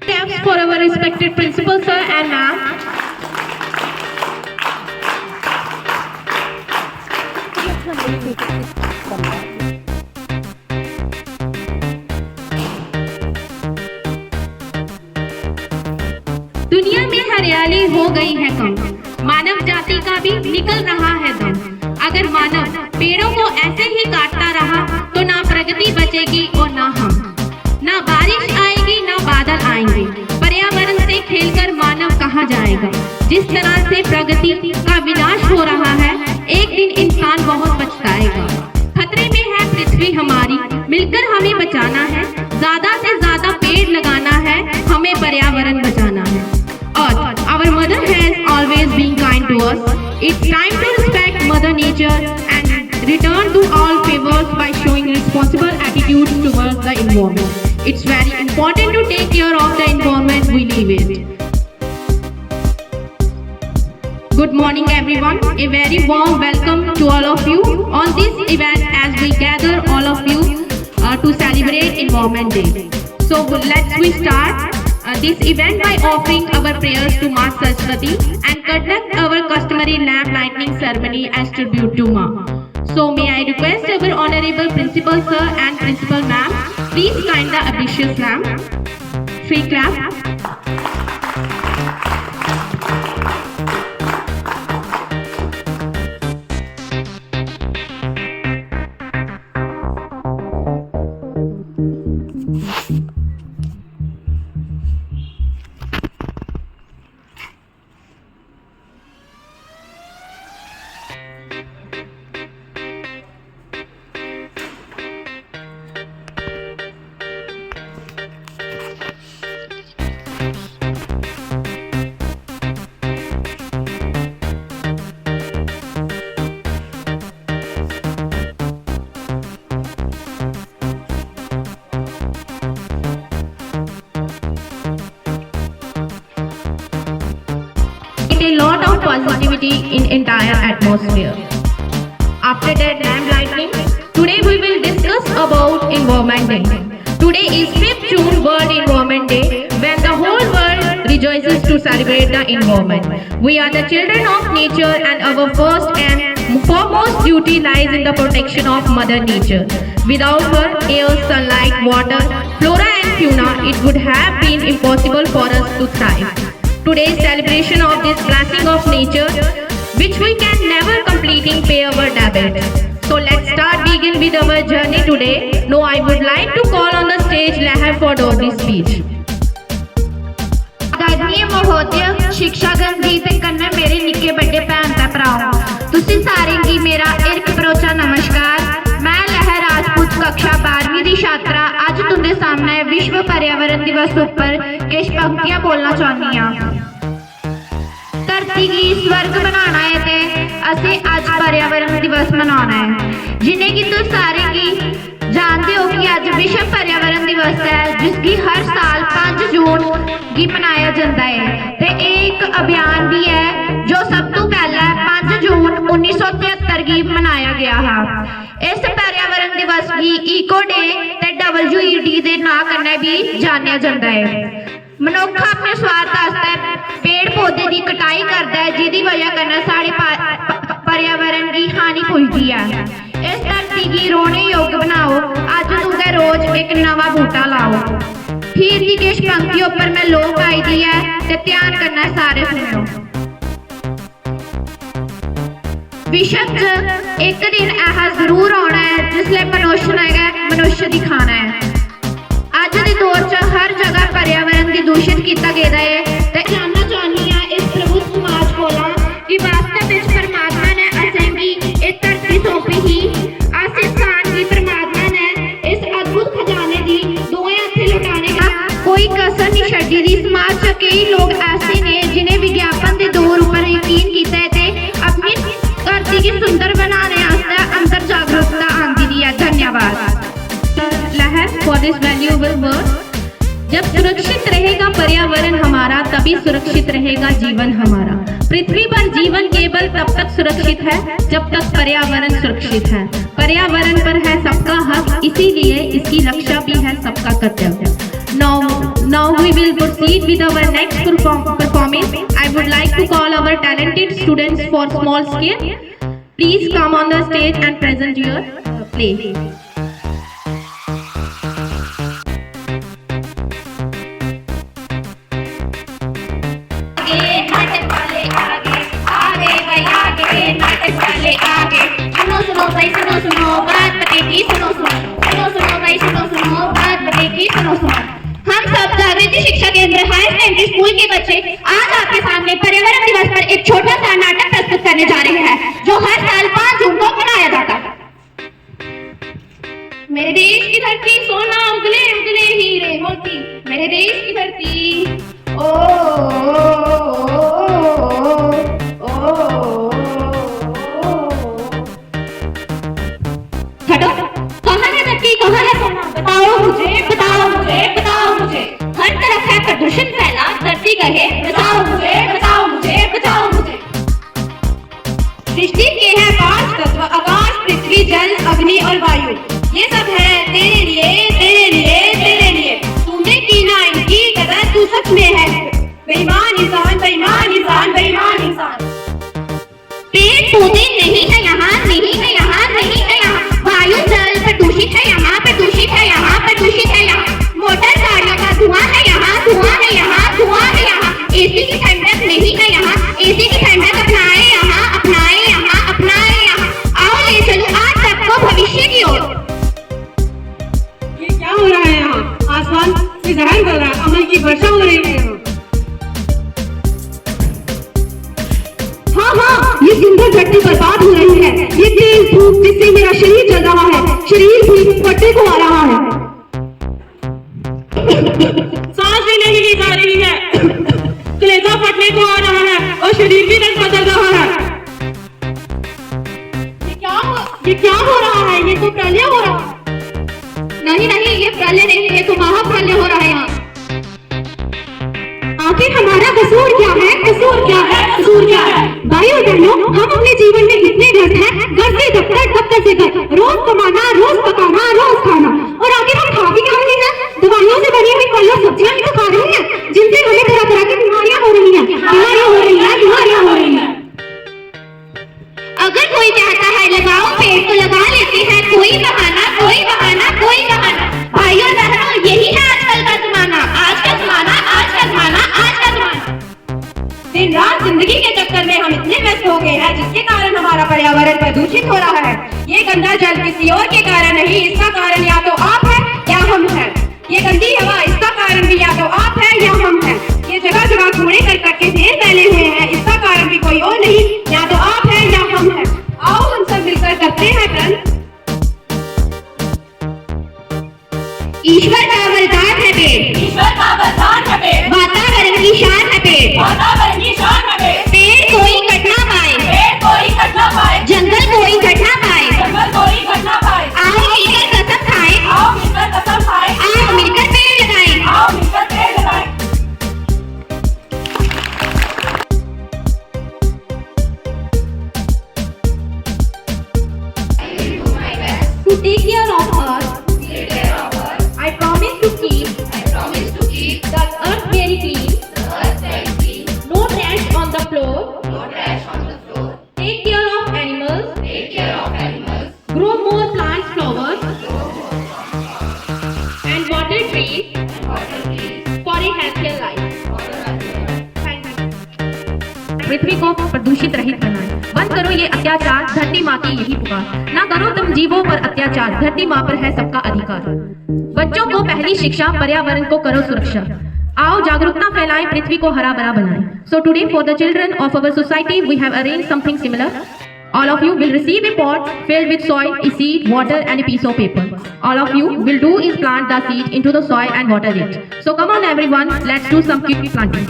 Claps for our respected principal sir and ma'am. दुनिया में हरियाली हो गई है कम, मानव जाति का भी निकल रहा है दम। अगर मानव पेड़ों को ऐसे ही काटता रहा तो ना प्रगति बचेगी और ना हम, ना बारिश आएगी ना बादल आएंगे। पर्यावरण से खेलकर मानव कहाँ जाएगा? जिस तरह से प्रगति का विनाश हो रहा है, एक दिन इंसान बहुत पछताएगा। खतरे में है पृथ्वी हमारी, मिलकर हमें बचाना है। ज्यादा से ज्यादा पेड़ लगाना है, हमें पर्यावरण बचाना है। Earth, our mother has always been kind to us. It's time to respect Mother Nature and return to all favors by showing responsible attitudes towards the environment. It's very important to take care of the environment we live in. Good morning everyone. A very warm welcome to all of you on this event as we gather all of you to celebrate Environment Day. So let's start this event by offering our prayers to Ma Saraswati and conduct our customary lamp lighting ceremony as tribute to Ma. So may I request our honorable principal sir and principal ma'am, please kind the ambitious lamp. 3 clap. A lot of positivity in entire atmosphere. After that lamp lighting, today we will discuss about Environment Day. Today is 5th June World Environment Day, when the whole world rejoices to celebrate the environment. We are the children of nature and our first and foremost duty lies in the protection of Mother Nature. Without her, air, sunlight, water, flora and fauna, it would have been impossible for us to thrive. Today's celebration of this blessing of nature, which we can never completely pay our debt. So let's begin with our journey today. Now I would like to call on the stage Lehar for Dogri speech. आदरणीय महोदय, शिक्षागण जी ते कन्ने मेरे निक्के बड़े भैन ते भराओ, तुसी सारे गी मेरा इरक भरोचा नमस्कार। मैं लहर राजपूत कक्षा 12वीं दी छात्रा अज तुंदे सामने विश्व पर्यावरण दिवस उपर किश पंक्तियां बोलना चाहनी हां। धरती गी स्वर्ग बनाना है ते असीं अज पर्यावरण दिवस मनाना है। जिन्हें कि तुस सारे गी जानते हो कि अज विश्व पर्यावरण दिवस है, जिसकी हर साल 5 जून की मनाया जाता है। ते एक अभियान भी है जो सब तो पहला 5 जून 1973 की मनाया गया है। इस पर्यावरण दिवस की इको डे ते WED दे नां कन्नै भी जानिया जाता है। मनुख अपने स्वार्थ वास्ते पेड़ पौधे की कटाई करता है, जिसकी वजह कन्नै साढ़े पर्यावरण की हानि पुजदी है। इस धरती की रोने योग बनाओ, अज तुंदे रोज एक नवा बूटा लाओ। खीर की किश पंक्तियों पर मैं लोक आई दी है ते ध्यान करना सारे सुनो। विश्व च एक दिन ऐसा जरूर आना है जिसले मनुष्य दी खाना है। अज के दौर च हर जगह पर्यावरण की दूषित किया गया है ते जानना चाहनी हां इस प्रबुद्ध समाज कोला कि वास्तव में परमात्मा ने असें गी इस धरती सौंपी ही। अस इंसान की परमात्मा ने इस अद्भुत खजाने की दोवें हत्थे लुटाने का कोई कसर नहीं छड्डी दी। समाज च कई लोग ऐसे ने जिन्हें विज्ञापन के दौर पर यकीन किया है ते अपनी धरती की सुंदर बनाने वास्ते अंदर जागरूकता आंदी दी है। धन्यवाद लहर फॉर दिस वैल्यूएबल वर्ड। जब सुरक्षित रहेगा पर्यावरण हमारा, तभी सुरक्षित रहेगा जीवन हमारा। पृथ्वी पर जीवन केवल तब तक सुरक्षित है जब तक पर्यावरण सुरक्षित है। पर्यावरण पर है सबका हक, इसीलिए इसकी रक्षा भी है सबका कर्तव्य। Now we will proceed with our next performance. I would like to call our talented students for small scale. Please come on the stage and present your play. सुनो भाई सुनो बात बतेगी सुनो भाई सुनो बात बतेगी सुनो हम सब जागृति शिक्षा केंद्र हायर सेकेंडरी स्कूल के बच्चे आज आपके सामने पर्यावरण दिवस पर एक छोटा सा नाटक प्रस्तुत करने जा रहे हैं जो हर साल 5 जून को मनाया जाता है। मेरे देश की धरती सोना उगले उगले हीरे मोती, मेरे देश की धरती हटो, कहाँ है धरती, कहाँ है सोना, बताओ मुझे। हर तरफ है प्रदूषण फैला, धरती कहे बचाओ मुझे। सृष्टि के हैं 5 तत्व, आकाश, पृथ्वी, जल, अग्नि और वायु। ये सब है तेरे लिए। तूने की ना इनकी कदर, तू सच में है बेईमान इंसान। पेड़ पौधे नहीं है यहाँ। वायु जल प्रदूषित है यहाँ। मोटर गाड़ियों का धुआं है यहाँ। एसी की ठंडक नहीं है यहाँ। एसी की ठंडक अपनाए यहाँ। आओ ले चलो आज सबको भविष्य की ओर। ये क्या हो रहा है यहाँ? आसमान से जहर बन रहा है, अमल की वर्षा हो रही है यहाँ। हाँ, ये सुंदर धरती बर्बाद हो रही है। ये तेज धूप जिससे मेरा शरीर जल रहा है, शरीर भी फटने को आ रहा है। सांस भी नहीं ली जा रही है, कलेजा फटने को आ रहा है और शरीर भी रंग बदल रहा है। ये क्या हो रहा है? ये तो प्रलय हो रहा है। नहीं, ये प्रलय नहीं, ये तो महाप्रलय हो रहा है यहाँ। आखिर हमारा कसूर क्या है? भाइयों बहनों, हम अपने जीवन में इतने व्यस्त हैं, घर से दफ्तर से घर, रोज कमाना, रोज पकाना, रोज खाना, और आखिर हम खा भी क्या रहे हैं? दवाइयों से बनी हुई फल और सब्जियां भी तो खा रहे हैं, जिनसे हमें तरह की बीमारियां हो रही हैं। अगर कोई कहता है लगाओ पेड़ तो लगा लेते हैं, कोई बहाना। भाइयों बहनों, यही है आजकल का जमाना। दिन रात जिंदगी के चक्कर में हम इतने व्यस्त हो गए हैं, जिसके कारण हमारा पर्यावरण प्रदूषित हो रहा है। ये गंदा जल किसी और के कारण नहीं, इसका कारण या तो आप है या हम हैं। ये गंदी हवा, इसका कारण भी या तो आप है या हम हैं। ये जगह कूड़े करकट के ढेर फैले हुए हैं, इसका कारण भी कोई और नहीं, या तो आप है या हम हैं। आओ हम सब मिलकर करते हैं प्रण। ईश्वर का वरदान है पेड़, वातावरण की शान है पेड़। पेड़ कोई कट ना पाए, जंगल कोई कट ना पाए। आओ मिलकर कसम खाएं, आओ मिलकर पेड़ लगाएं। To take care of us, I promise to keep the earth very clean. No trash on the floor. Take care of animals. Grow more plants, flowers, and water trees for a healthier life. Thank you. पृथ्वी को प्रदूषित रहित बनाएं। बंद करो ये अत्याचार, धरती माँ की यही पुकार। ना करो तुम जीवों पर अत्याचार, धरती माँ पर है सबका अधिकार। बच्चों को पहली शिक्षा, पर्यावरण को करो सुरक्षा। आओ जागरूकता फैलाएं, पृथ्वी को हरा भरा बनाएं। So today for the children of our society we have arranged something similar. All of you will receive a pot filled with soil, a seed, water and a piece of paper. All of you will do is plant the seed into the soil and water it. So come on everyone, let's do some quick planting.